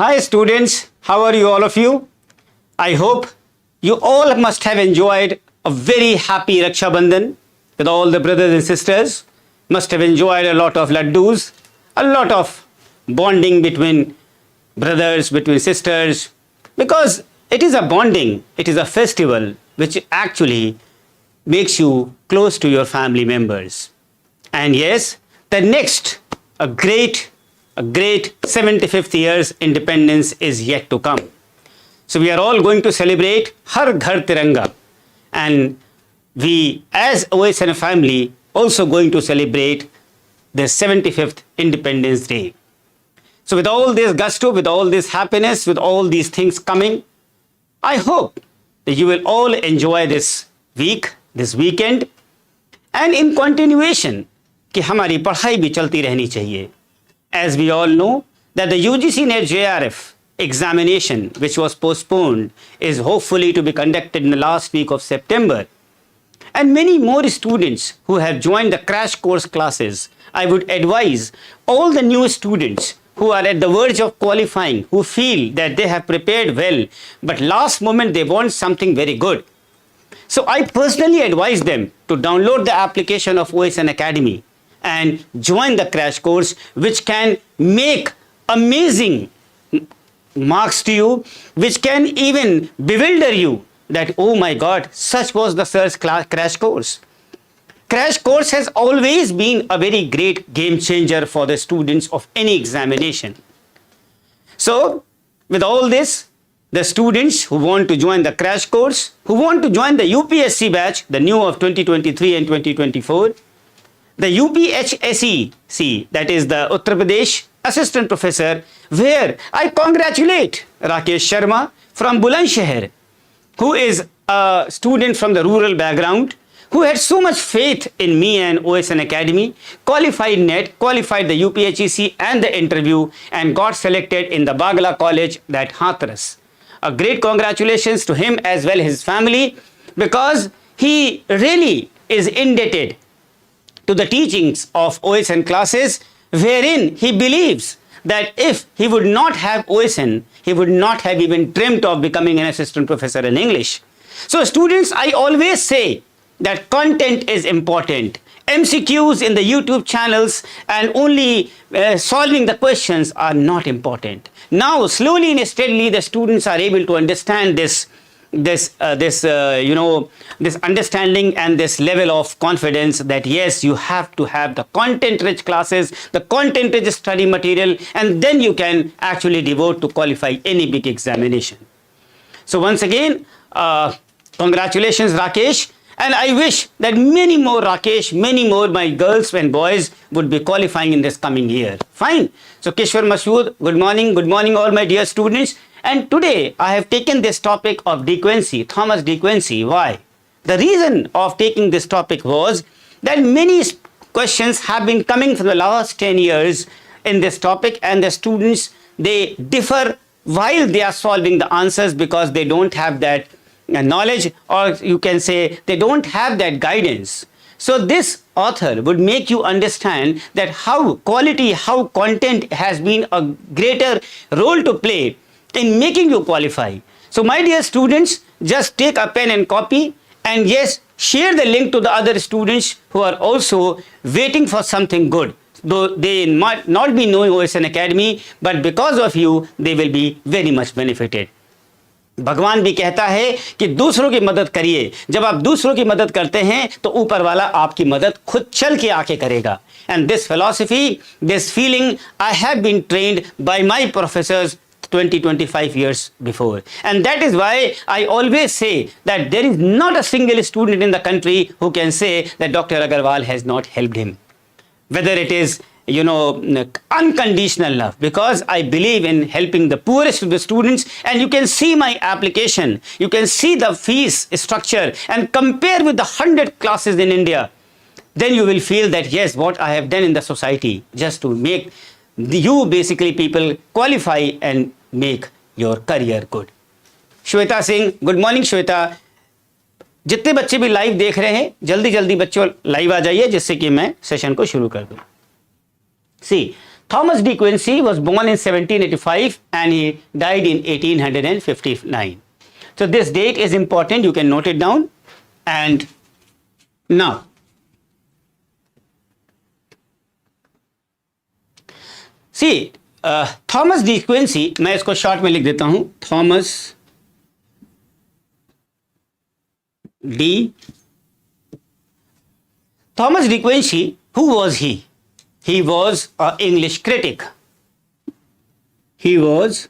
Hi students, how are you all of you? I hope you all must have enjoyed a very happy Raksha Bandhan with all the brothers and sisters. Must have enjoyed a lot of laddus, a lot of bonding between brothers, between sisters, because it is a bonding, it is a festival which actually makes you close to your family members. And yes, the next, a great 75th year's independence is yet to come. So we are all going to celebrate Har Ghar Tiranga, and we as OSN family also going to celebrate the 75th Independence Day. So with all this gusto, with all this happiness, with all these things coming, I hope that you will all enjoy this week, this weekend, and in continuation कि हमारी पढ़ाई भी चलती रहनी चाहिए. As we all know that the UGC NET JRF examination, which was postponed, is hopefully to be conducted in the last week of September. And many more students who have joined the crash course classes, I would advise all the new students who are at the verge of qualifying, who feel that they have prepared well, but last moment they want something very good. So I personally advise them to download the application of OSN Academy and join the crash course, which can make amazing marks to you, which can even bewilder you that, oh my God, such was the sir's crash course. Crash course has always been a very great game changer for the students of any examination. So with all this, the students who want to join the crash course, who want to join the UPSC batch, the new of 2023 and 2024, the UPHSE, that is the Uttar Pradesh Assistant Professor, where I congratulate Rakesh Sharma from Bulandshahr, who is a student from the rural background, who had so much faith in me and OSN Academy, qualified NET, qualified the UPHSE and the interview, and got selected in the Bagla College, that Hathras. A great congratulations to him as well as his family, because he really is indebted to the teachings of OSN classes, wherein he believes that if he would not have OSN, he would not have even dreamt of becoming an assistant professor in English. So students, I always say that content is important. MCQs in the YouTube channels and only solving the questions are not important. Now, slowly and steadily, the students are able to understand this understanding and this level of confidence that yes, you have to have the content-rich classes, the content-rich study material, and then you can actually devote to qualify any big examination. So once again, congratulations, Rakesh. And I wish that many more Rakesh, many more my girls and boys would be qualifying in this coming year. Fine. So Kishwar Masood, good morning all my dear students. And today I have taken this topic of De Quincey, Thomas De Quincey. Why? The reason of taking this topic was that many questions have been coming for the last 10 years in this topic, and the students, they differ while they are solving the answers because they don't have that knowledge, or you can say they don't have that guidance. So this author would make you understand that how quality, how content has been a greater role to play in making you qualify. So my dear students, just take a pen and copy, and yes, share the link to the other students who are also waiting for something good. Though they might not be knowing OSN Academy, but because of you, they will be very much benefited. भगवान भी कहता है कि दूसरों की मदद करिए. जब आप दूसरों की मदद करते हैं तो ऊपर वाला आपकी मदद खुद चल के आके करेगा. And this philosophy, this feeling, I have been trained by my professors 20-25 years before. And that is why I always say that there is not a single student in the country who can say that Dr. Agarwal has not helped him. Whether it is unconditional love, because I believe in helping the poorest of the students, and you can see my application, you can see the fees structure and compare with the 100 classes in India, then you will feel that yes, what I have done in the society just to make you basically people qualify and make your career good. Shweta Singh, good morning Shweta. जितने बच्चे भी live देख रहे हैं, जल्दी जल्दी बच्चों live आ जाइए जिससे कि मैं सेशन को शुरू कर दूं. See, Thomas D. Quincey was born in 1785 and he died in 1859. So this date is important, you can note it down. And now, see, Thomas D. Quincey, मैं इसको शॉर्ट में लिख देता हूं, Thomas D. Quincey, who was he? He was an English critic. He was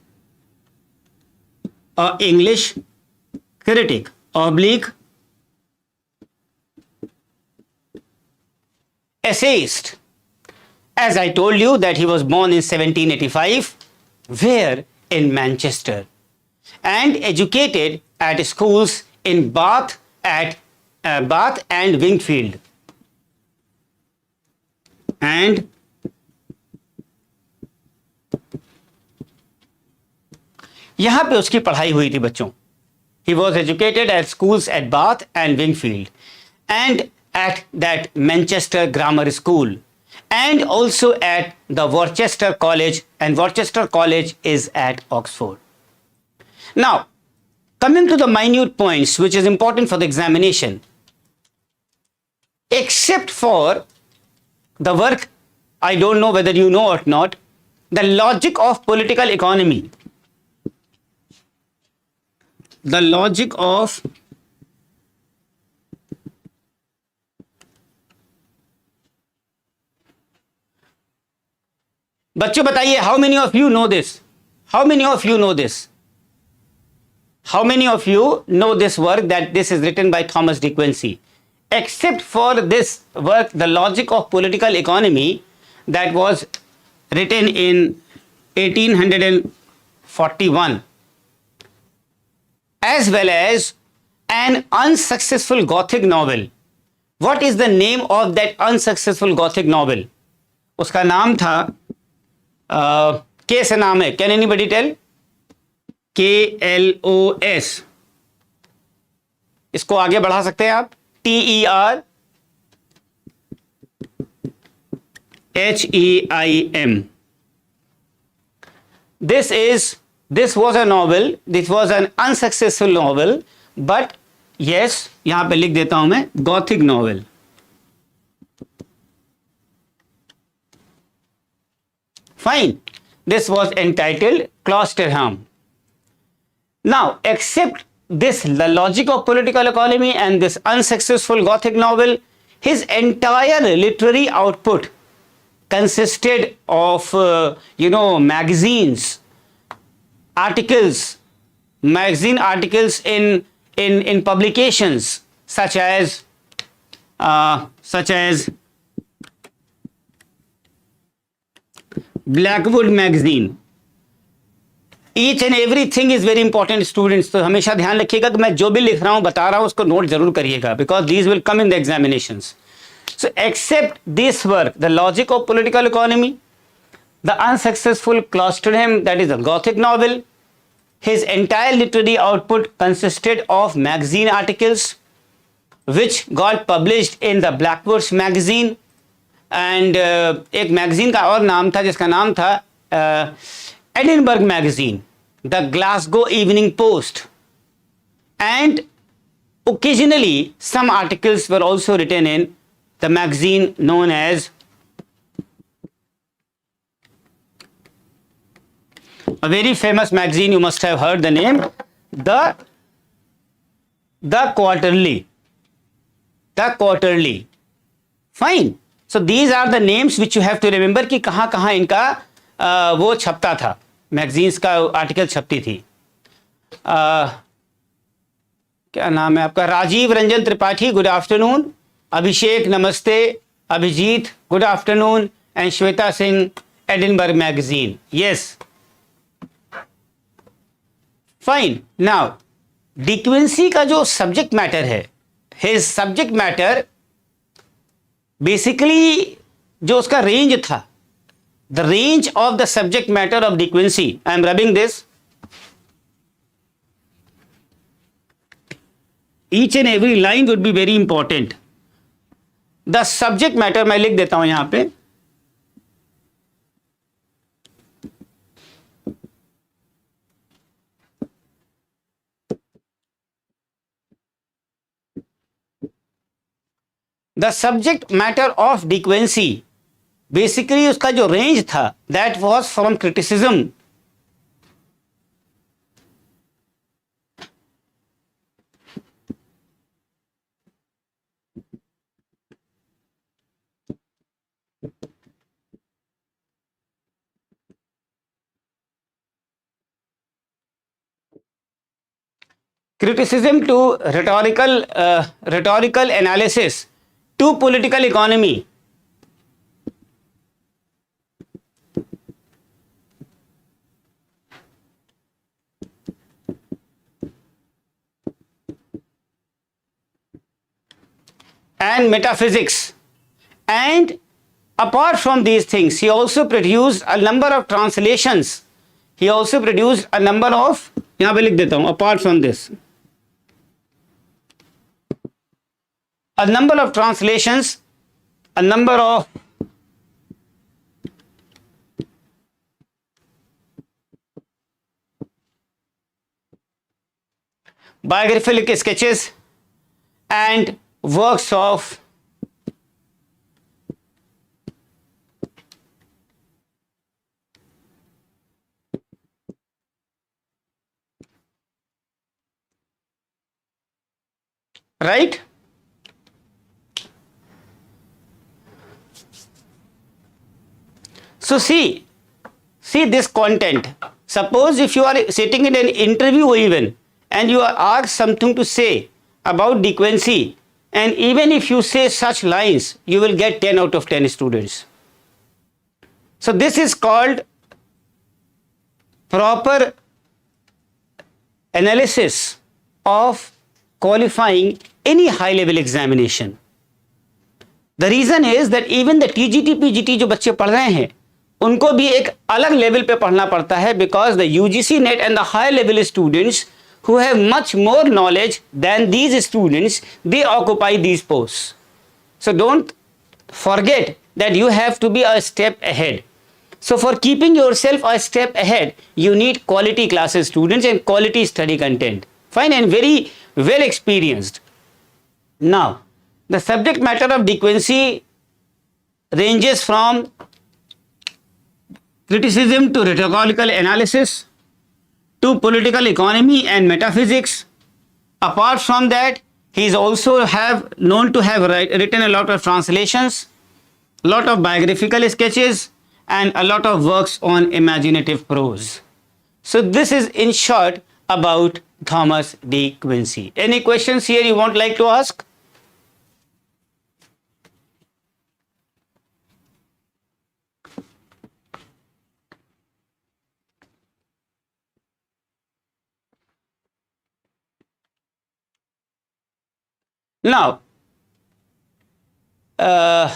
an English critic, oblique essayist. As I told you that he was born in 1785, where? In Manchester, and educated at schools in Bath and Wingfield. And यहां पे उसकी पढ़ाई हुई थी बच्चों. He was educated at schools at Bath and Wingfield and at that Manchester Grammar School and also at the Worcester College, and Worcester College is at Oxford. Now, coming to the minute points which is important for the examination, except for the work, I don't know whether you know or not, the logic of political economy. The logic of बच्चों बताइए, how many of you know this? How many of you know this? How many of you know this work that this is written by Thomas D. Quincey? Except for this work, the logic of political economy, that was written in 1841, as well as an unsuccessful Gothic novel. What is the name of that unsuccessful Gothic novel? उसका नाम था के से नाम है. Can anybody tell? KLOS. इसको आगे बढ़ा सकते हैं आप. TERHEIM. This was a novel. This was an unsuccessful novel, but yes, यहां पे लिख देता हूं मैं, Gothic novel. Fine. This was entitled Cloisterham. Now, except this, the logic of political economy and this unsuccessful Gothic novel, his entire literary output consisted of, magazines, articles, magazine articles in publications such as Blackwood magazine. Each and everything is very important, students. तो हमेशा ध्यान रखिएगा कि मैं जो भी लिख रहा हूँ, बता रहा हूँ, उसको नोट जरूर करिएगा, because these will come in the examinations. So except this work, the logic of political economy, the unsuccessful Cloisterham, that is a Gothic novel, his entire literary output consisted of magazine articles which got published in the Blackwood's magazine, and एक magazine का और नाम था जिसका नाम था Edinburgh magazine, the Glasgow Evening Post, and occasionally some articles were also written in the magazine known as a very famous magazine, you must have heard the name, the Quarterly. The Quarterly. Fine. So these are the names which you have to remember कि कहाँ कहाँ इनका वो छपता था, magazines का article छपती थी. क्या नाम है आपका? Rajeev Ranjan Tripathi, good afternoon. अभिषेक नमस्ते. Abhijeet good afternoon. And Shweta Singh, Edinburgh magazine. Yes, fine. Now De Quincey का जो सब्जेक्ट मैटर है, हिज सब्जेक्ट मैटर बेसिकली जो उसका रेंज था, the range of the subject matter of De Quincey, I am rubbing this, each and every line would be very important. The subject matter मैं लिख देता हूं यहां पे, the subject matter of De Quincey, basically उसका जो range था that was from criticism criticism to rhetorical analysis to political economy. And metaphysics. And apart from these things, he also produced a number of translations. He also produced a number of, यहाँ पे लिख देता हूँ, apart from this, a number of translations, a number of biographical sketches and works of right. So see this content. Suppose if you are sitting in an interview even and you are asked something to say about dequency, and even if you say such lines, you will get 10 out of 10 students. So this is called proper analysis of qualifying any high level examination. The reason is that even the TGT PGT जो बच्चे पढ़ रहे हैं उनको भी एक अलग level पे पढ़ना पड़ता है, because the UGC NET and the high level students who have much more knowledge than these students, they occupy these posts. So don't forget that you have to be a step ahead. So for keeping yourself a step ahead, you need quality classes students and quality study content. Fine, and very well experienced. Now, the subject matter of dequency ranges from criticism to rhetorical analysis to political economy and metaphysics. Apart from that, he is also known to have written a lot of translations, lot of biographical sketches, and a lot of works on imaginative prose. So this is in short about Thomas de Quincey. Any questions here you want like to ask? Now, de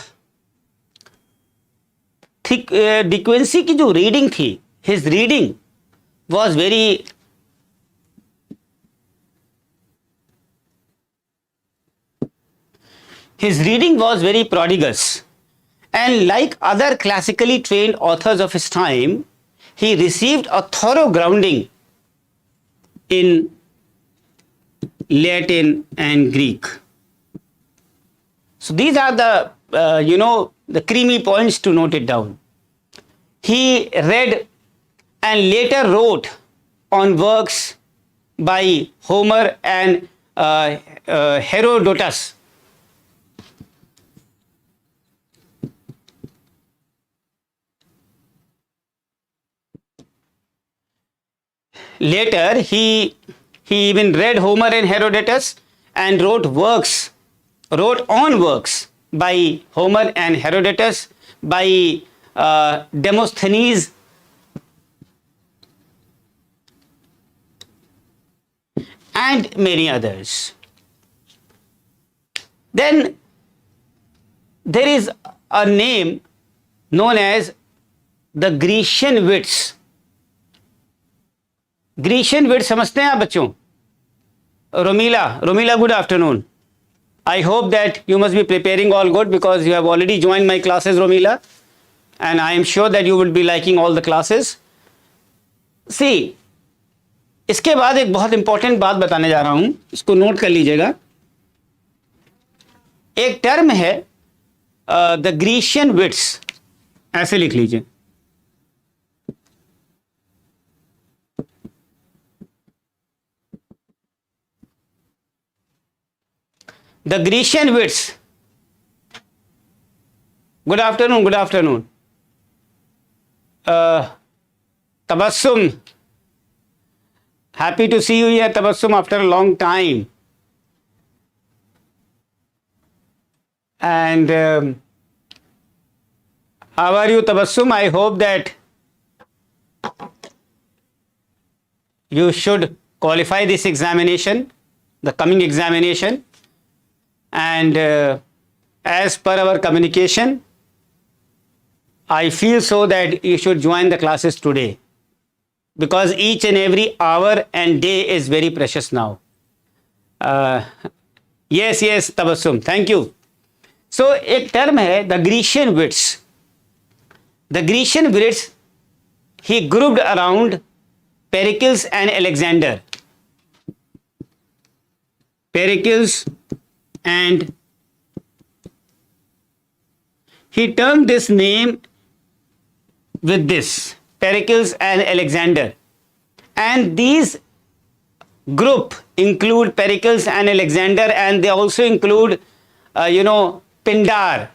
Quincey की जो reading थी, his reading was very prodigious, and like other classically trained authors of his time, he received a thorough grounding in Latin and Greek. So these are the the creamy points to note it down. He read and later wrote on works by Homer and Herodotus. Later, he even read Homer and Herodotus and wrote on works by Homer and Herodotus, by Demosthenes and many others. Then there is a name known as the Grecian wits. Grecian wits समझते हैं आप बच्चों? Romila, good afternoon. I hope that you must be preparing all good because you have already joined my classes, Romila, and I am sure that you will be liking all the classes. See, इसके बाद एक बहुत important बात बताने जा रहा हूं, इसको नोट कर लीजिएगा. एक टर्म है द ग्रीशियन विट्स, ऐसे लिख लीजिए, the Grecian wits. Good afternoon, good afternoon. Tabassum, happy to see you here, Tabassum, after a long time. And how are you, Tabassum? I hope that you should qualify this examination, the coming examination. And as per our communication, I feel so that you should join the classes today, because each and every hour and day is very precious now. Yes, Tabassum, thank you. So एक term है the Grecian wits. The Grecian wits, he grouped around Pericles and Alexander. Pericles, and he termed this name with this, Pericles and Alexander. And these group include Pericles and Alexander, and they also include Pindar.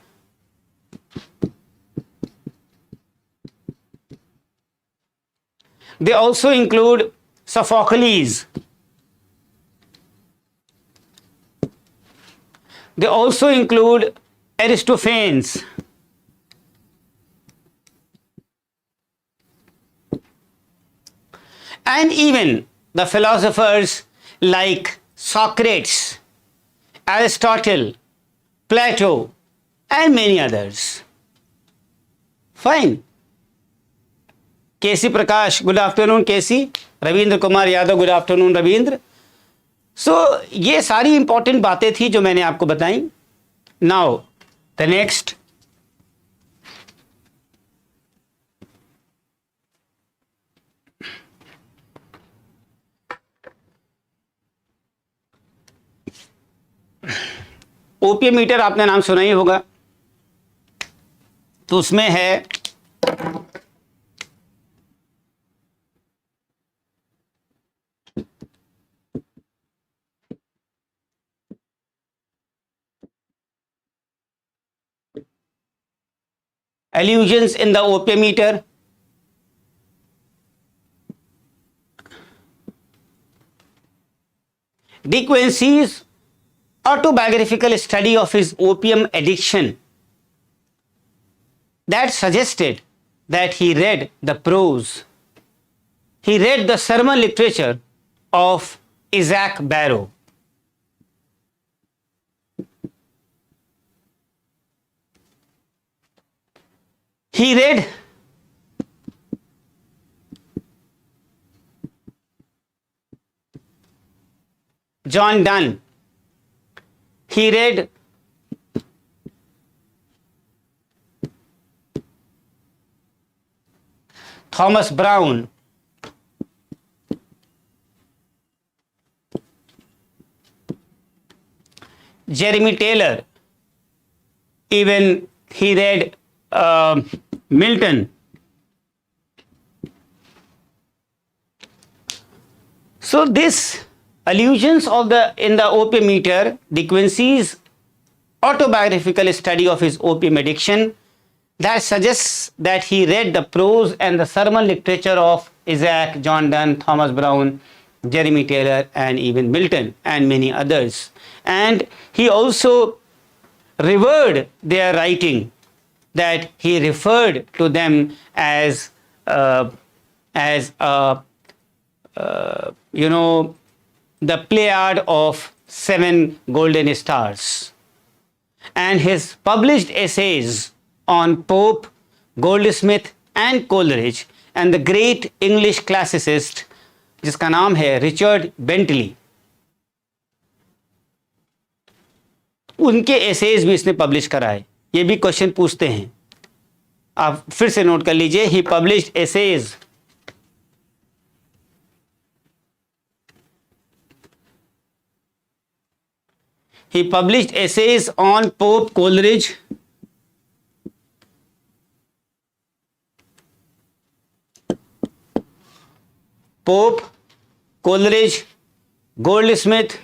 They also include Sophocles. They also include Aristophanes. And even the philosophers like Socrates, Aristotle, Plato, and many others. Fine. K.C. Prakash, good afternoon, K.C. Ravindra Kumar Yadav, good afternoon, Ravindra. So, ये सारी important बातें थी जो मैंने आपको बताई. Now, the next. OPM meter आपने नाम सुना ही होगा. तो उसमें है allusions in the opium meter. De Quincey's autobiographical study of his opium addiction that suggested that he read the prose, he read the sermon literature of Isaac Barrow. He read John Donne. He read Thomas Brown. Jeremy Taylor. Even he read Milton. So this allusions of in the opium meter, De Quincey's autobiographical study of his opium addiction that suggests that he read the prose and the sermon literature of Isaac, John Donne, Thomas Brown, Jeremy Taylor, and even Milton and many others. And he also revered their writing, that he referred to them as the Pleiad of 7 golden stars. And his published essays on Pope, Goldsmith and Coleridge and the great English classicist जिसका नाम है Richard Bentley, उनके essays भी इसने publish कराए. ये भी question पूछते हैं, आप फिर से नोट कर लीजिए. He published essays He published essays on Pope Coleridge, Goldsmith,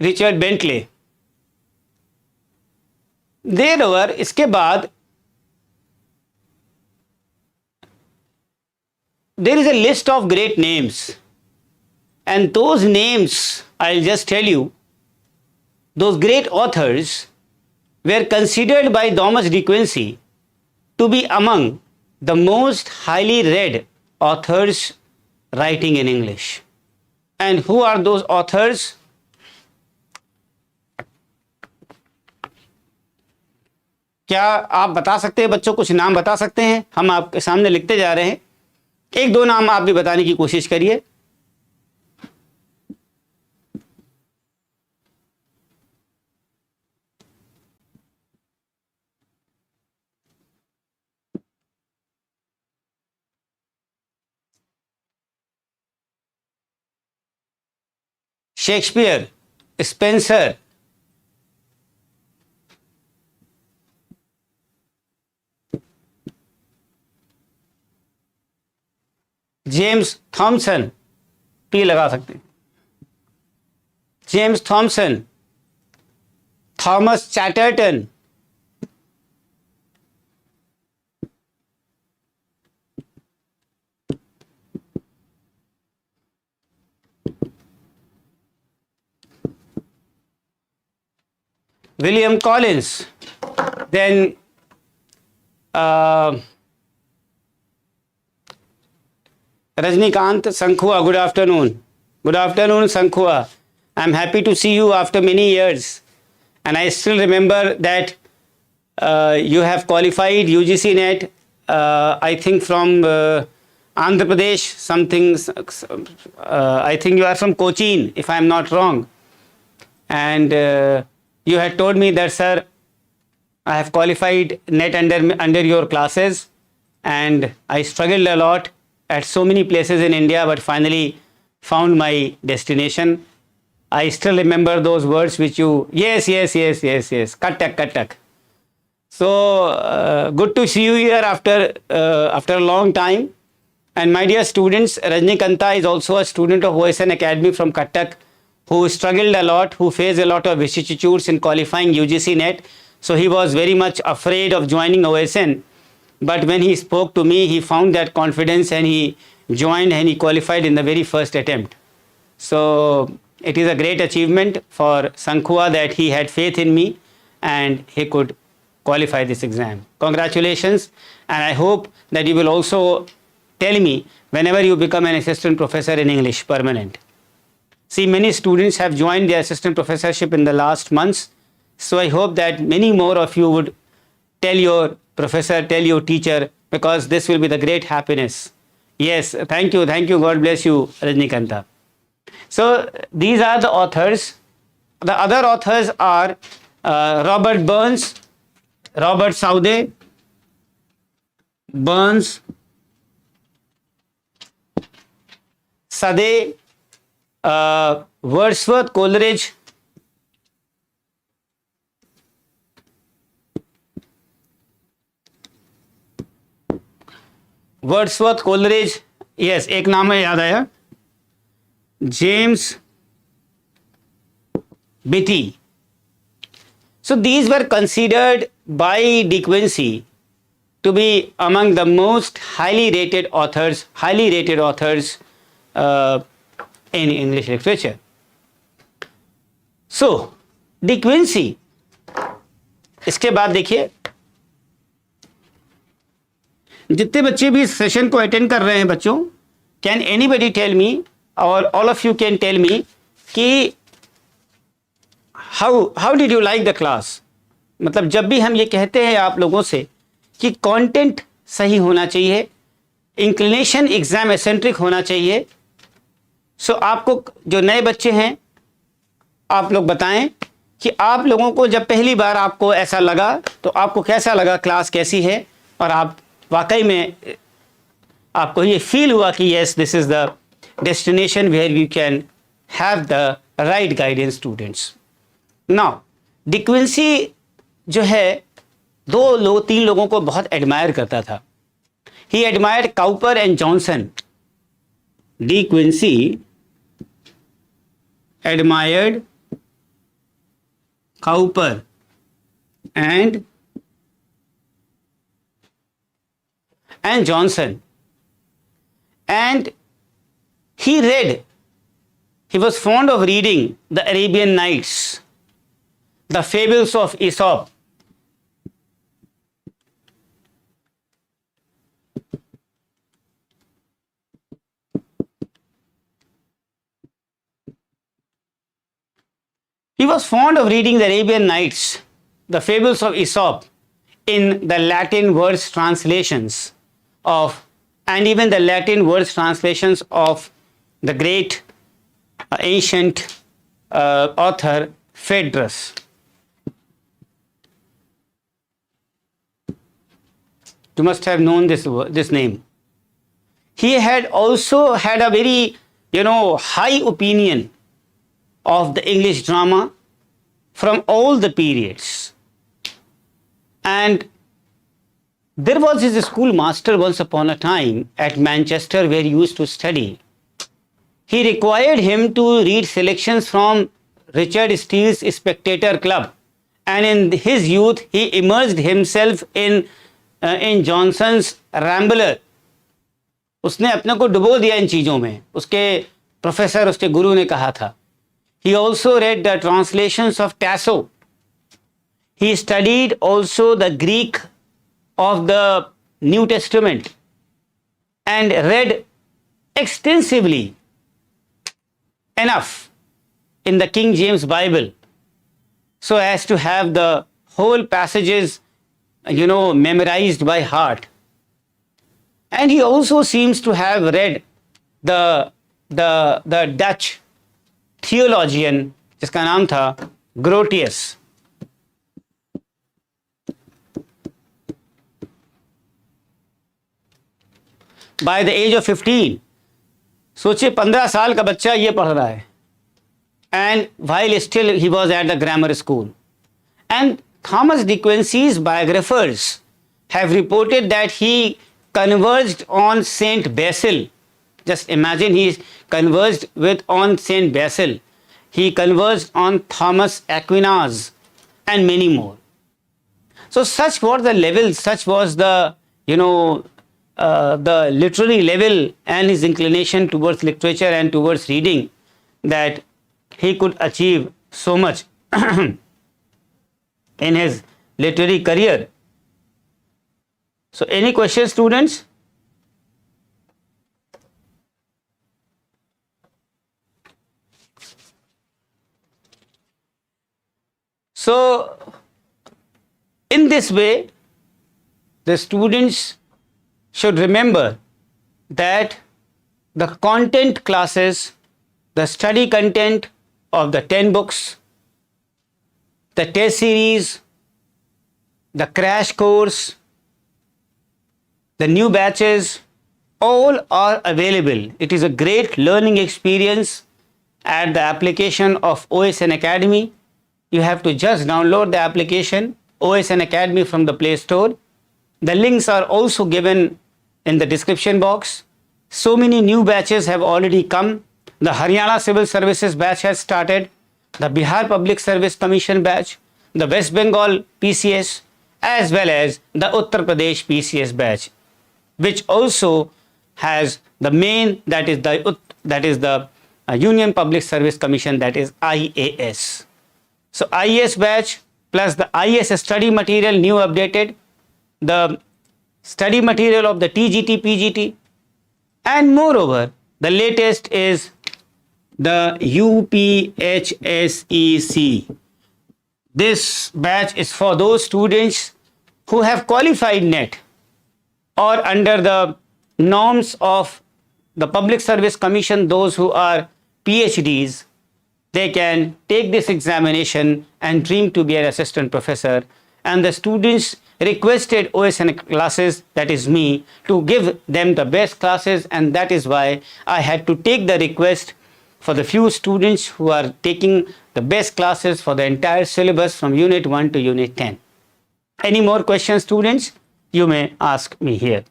Richard Bentley. There इसके बाद there is a list of great names, and those names, I'll just tell you, those great authors were considered by Thomas de Quincey to be among the most highly read authors writing in English. And who are those authors? क्या आप बता सकते हैं बच्चों, कुछ नाम बता सकते हैं? हम आपके सामने लिखते जा रहे हैं, एक दो नाम आप भी बताने की कोशिश करिए। Shakespeare, Spencer, James Thompson, P लगा सकते हैं, James Thompson, Thomas Chatterton, William Collins, then Rajnikant Sankhua. Good afternoon. Good afternoon, Sankhua. I'm happy to see you after many years, and I still remember that you have qualified UGC NET, I think from Andhra Pradesh, something, I think you are from Cochin, if I'm not wrong, and you had told me that, sir, I have qualified NET under your classes, and I struggled a lot at so many places in India, but finally found my destination. I still remember those words which you, yes, Katak. So good to see you here after a long time. And my dear students, Rajnikanta is also a student of OSN Academy from Katak, who struggled a lot, who faced a lot of vicissitudes in qualifying UGC NET. So he was very much afraid of joining OSN. But when he spoke to me, he found that confidence and he joined and he qualified in the very first attempt. So it is a great achievement for Sankhua that he had faith in me and he could qualify this exam. Congratulations, and I hope that you will also tell me whenever you become an assistant professor in English permanent. See, many students have joined the assistant professorship in the last months. So I hope that many more of you would tell your professor, tell your teacher, because this will be the great happiness. Yes, thank you. God bless you, Rajnikanta. So these are the authors. The other authors are Robert Burns, Robert Southey, Burns, Southey, Wordsworth, Coleridge, yes, एक नाम है याद आया, James Beattie. So these were considered by De Quincey to be among the most highly rated authors in English literature. So De Quincey, इसके बाद देखिए, जितने बच्चे भी इस सेशन को अटेंड कर रहे हैं बच्चों, कैन एनीबडी टेल मी और all of you can tell me कि how did you like the class? मतलब जब भी हम ये कहते हैं आप लोगों से कि कंटेंट सही होना चाहिए, इंक्लिनेशन एग्जाम एसेंट्रिक होना चाहिए, सो आपको जो नए बच्चे हैं आप लोग बताएं कि आप लोगों को जब पहली बार आपको ऐसा लगा तो आपको कैसा लगा, क्लास कैसी है, और आप वाकई में आपको ये फील हुआ कि yes this is the destination where you can have the right guidance students. Now De Quincey जो है 3 लोगों को बहुत एडमायर करता था. He admired Cowper and Johnson. De Quincey admired Cowper and Johnson, and he was fond of reading the Arabian Nights, the fables of Aesop. He was fond of reading the Arabian Nights, the fables of Aesop, in the Latin words translations of, and even the Latin words translations of the great ancient author Phaedrus. You must have known this name. He had also had a very, high opinion of the English drama from all the periods. And there was his schoolmaster once upon a time at Manchester where he used to study. He required him to read selections from Richard Steele's Spectator Club. And in his youth, he immersed himself in Johnson's Rambler. उसने अपने को डुबो दिया इन चीज़ों में. उसके professor, उसके गुरु ने कहा था. He also read the translations of Tasso. He studied also the Greek of the New Testament and read extensively enough in the King James Bible so as to have the whole passages, memorized by heart. And he also seems to have read the Dutch theologian जिसका नाम था Grotius. By the age of 15, सोचिए 15 साल का बच्चा ये पढ़ रहा है. And while still he was at the grammar school. And Thomas de Quincey's biographers have reported that he conversed on Saint Basil. Just imagine, he conversed on Saint Basil. He conversed on Thomas Aquinas and many more. So such was the level, such was the, the literary level and his inclination towards literature and towards reading that he could achieve so much in his literary career. So any questions, students? So in this way, the students should remember that the content classes, the study content of the 10 books, the test series, the crash course, the new batches, all are available. It is a great learning experience at the application of OSN Academy. You have to just download the application OSN Academy from the Play Store. The links are also given in the description box. So many new batches have already come. The Haryana Civil Services batch has started, the Bihar Public Service Commission batch, the West Bengal PCS, as well as the Uttar Pradesh PCS batch, which also has the main, that is the Union Public Service Commission, that is IAS. So IAS batch plus the IAS study material, new updated, the study material of the TGT, PGT, and moreover, the latest is the UPHSEC. This batch is for those students who have qualified NET or under the norms of the Public Service Commission, those who are PhDs they can take this examination and dream to be an assistant professor. And the students requested OSN classes, that is me, to give them the best classes, and that is why I had to take the request for the few students who are taking the best classes for the entire syllabus from Unit 1 to Unit 10. Any more questions, students? You may ask me here.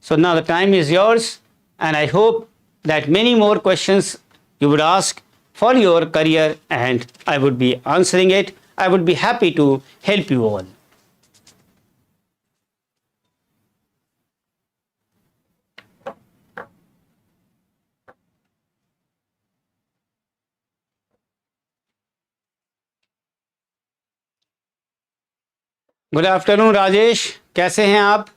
So now the time is yours, and I hope that many more questions you would ask for your career, and I would be answering it. I would be happy to help you all. Good afternoon Rajesh, कैसे हैं आप?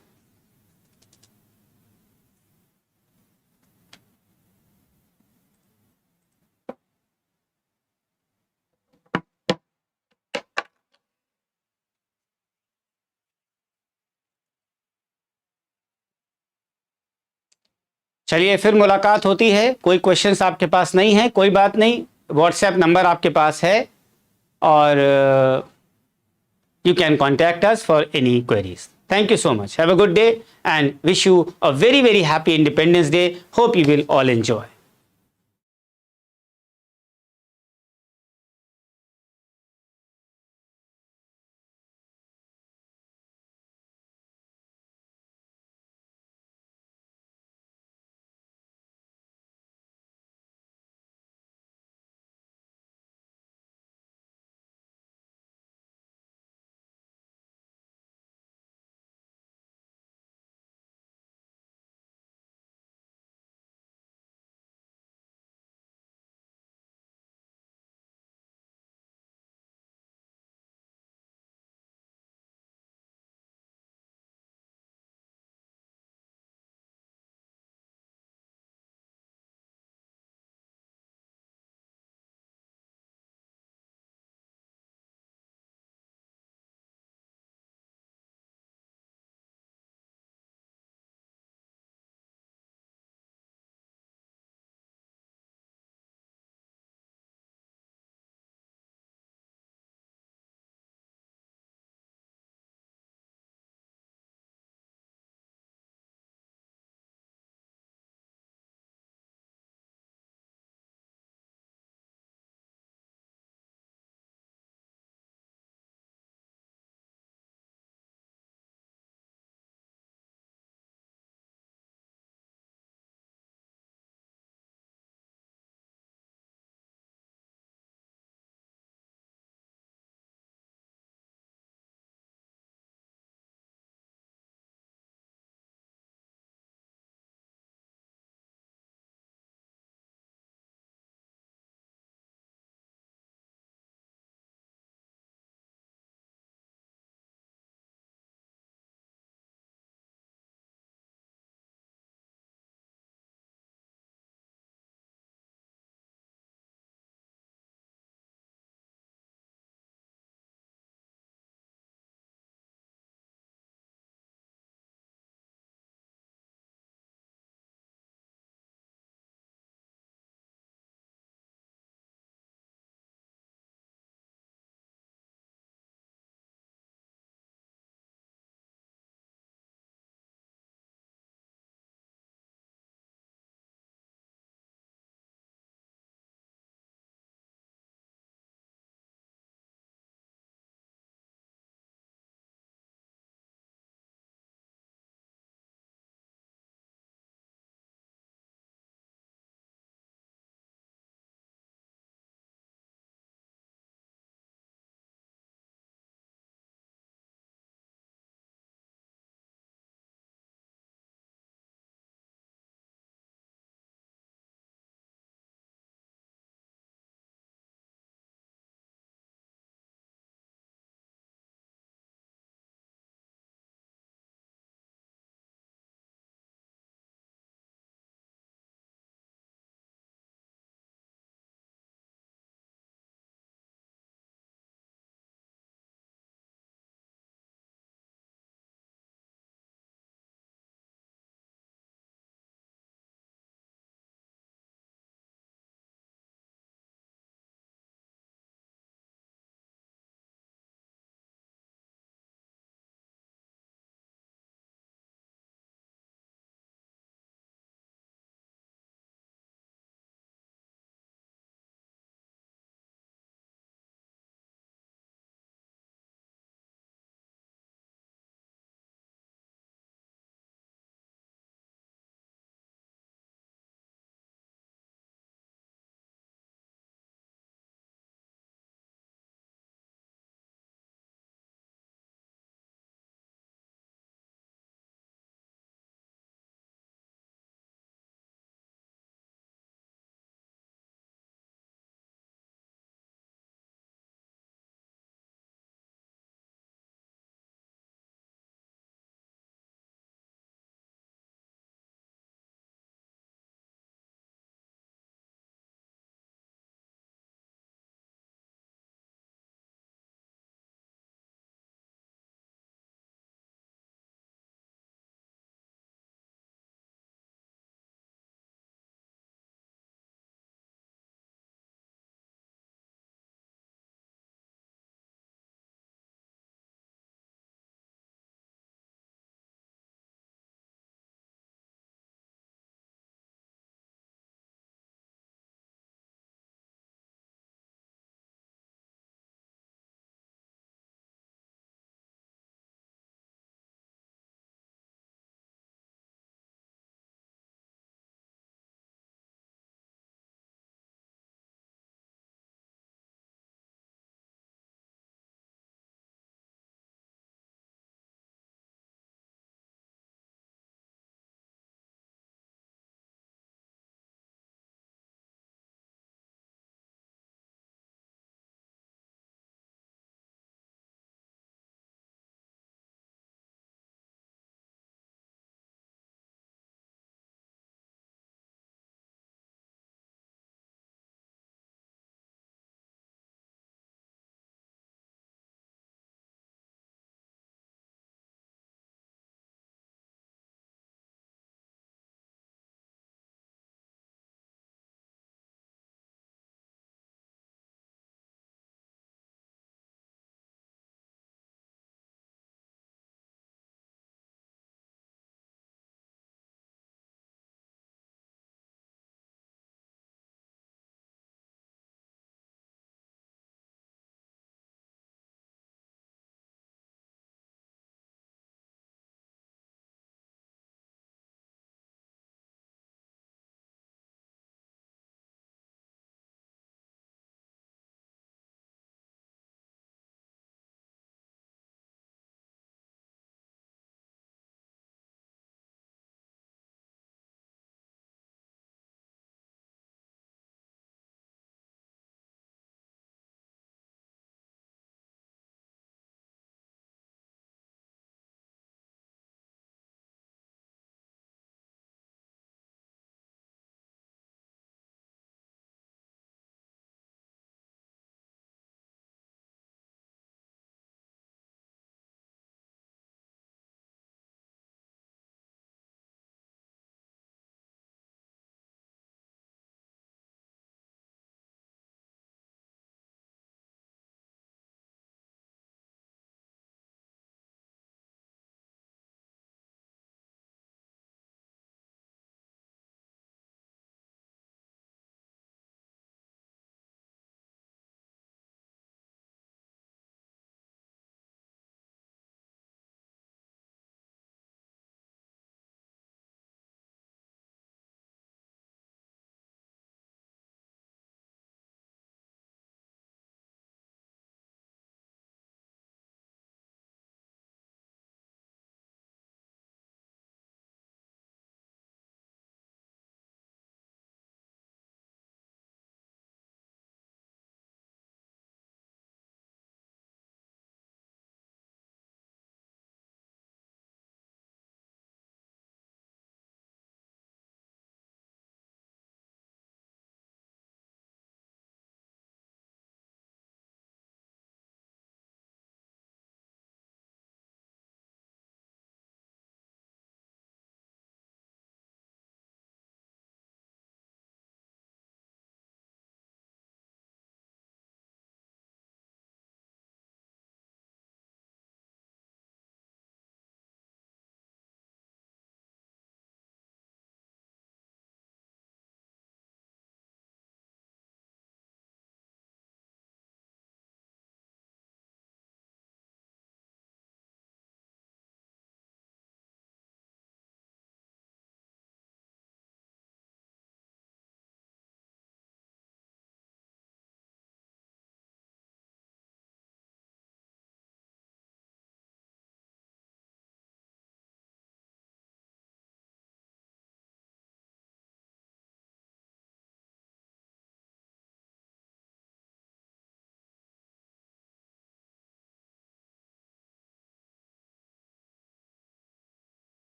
चलिए फिर मुलाकात होती है. कोई questions आपके पास नहीं है, कोई बात नहीं, व्हाट्सएप नंबर आपके पास है और you can contact us for any queries. Thank you so much. Have a good day and wish you a very, very happy Independence Day. Hope you will all enjoy.